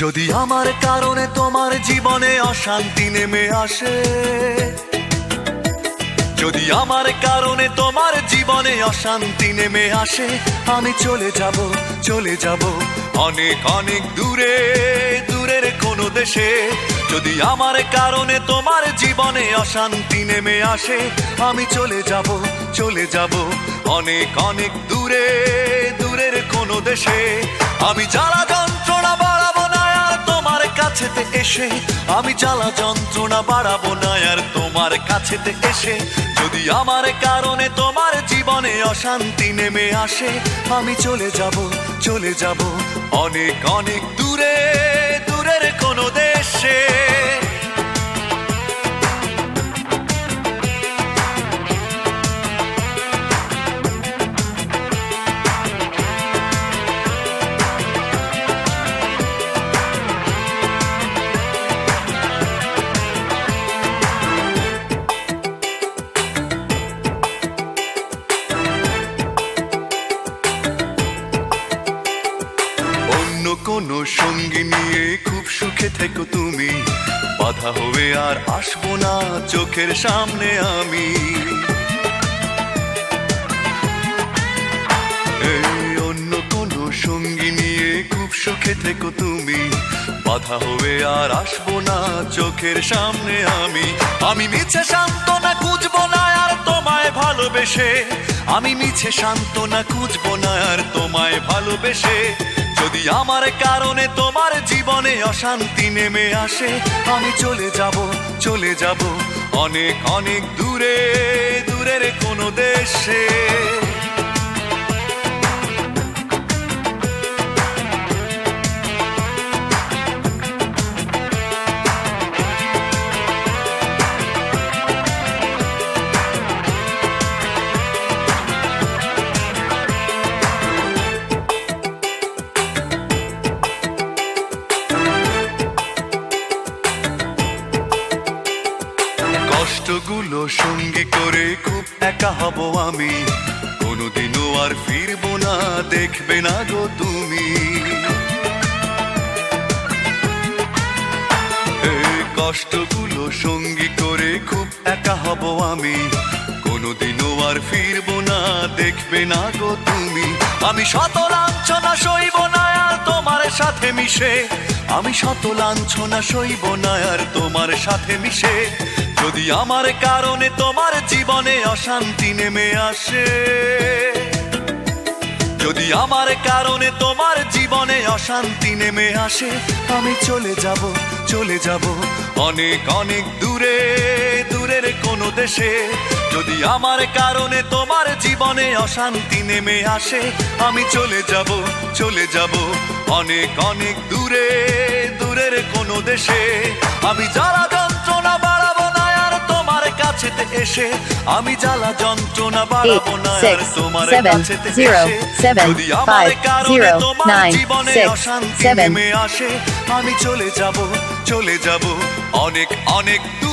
যদি আমার কারণে তোমার জীবনে অশান্তি নেমে আসে, যদি আমার কারণে তোমার জীবনে অশান্তি নেমে আসে, আমি চলে যাব অনেক অনেক দূরে, দূরের কোনো দেশে। যদি আমার কারণে তোমার জীবনে অশান্তি নেমে আসে, আমি চলে যাব অনেক অনেক দূরে, দূরের কোনো দেশে। আমি জ্বালা যন্ত্রণা বাড়াবো না আর তোমার কাছেতে এসে, আমি জ্বালা যন্ত্রণা বাড়াবো না আর তোমার কাছেতে এসে। যদি আমার কারণে তোমার জীবনে অশান্তি নেমে আসে, আমি চলে যাব অনেক অনেক দূরে, দূরের কোনো দেশে। কোনো সঙ্গী নিয়ে খুব সুখে থেকো তুমি, বাধা হয়ে আর আসবো না চোখের সামনে আমি। অন্য কোনো সঙ্গী নিয়ে খুব সুখে থেকো তুমি, বাধা হয়ে আর আসবো না চোখের সামনে আমি। আমি মিছে সান্ত্বনা খুঁজবো না আর তোমায় ভালোবেসে, আমি মিছে সান্ত্বনা খুঁজবো না আর তোমায় ভালোবেসে। যদি আমার কারণে তোমার জীবনে অশান্তি নেমে আসে, আমি চলে যাব অনেক অনেক দূরে, দূরের কোনো দেশে। কষ্টগুলো সঙ্গী করে খুব একা হব আমি, কোনোদিনও আর ফিরবো না, দেখবে না গো তুমি। কষ্টগুলো সঙ্গী করে খুব একা হব আমি, কোনোদিনও আর ফিরবো না, দেখবে না গো তুমি। আমি শত লাঞ্ছনা সইব না আর তোমার সাথে মিশে, আমি শত লাঞ্ছনা সইব না আর তোমার সাথে মিশে। যদি আমার কারণে তোমার জীবনে অশান্তি নেমে আসে, যদি আমার কারণে তোমার জীবনে অশান্তি নেমে আসে, আমি চলে যাব অনেক অনেক দূরে, দূরের কোনো দেশে। যদি আমার কারণে তোমার জীবনে অশান্তি নেমে আসে, আমি চলে যাব অনেক অনেক দূরে, দূরের কোনো দেশে। আমি জ্বালা যন্ত্রণা বাড়াবো না আর তোমার কাছেতে এসে, আমি জ্বালা যন্ত্রণা বাড়াবো না আর তোমার কাছেতে এসে। যদি আমার কারণে তোমার জীবনে অশান্তি নেমে আসে, আমি চলে যাব অনেক অনেক দূরে।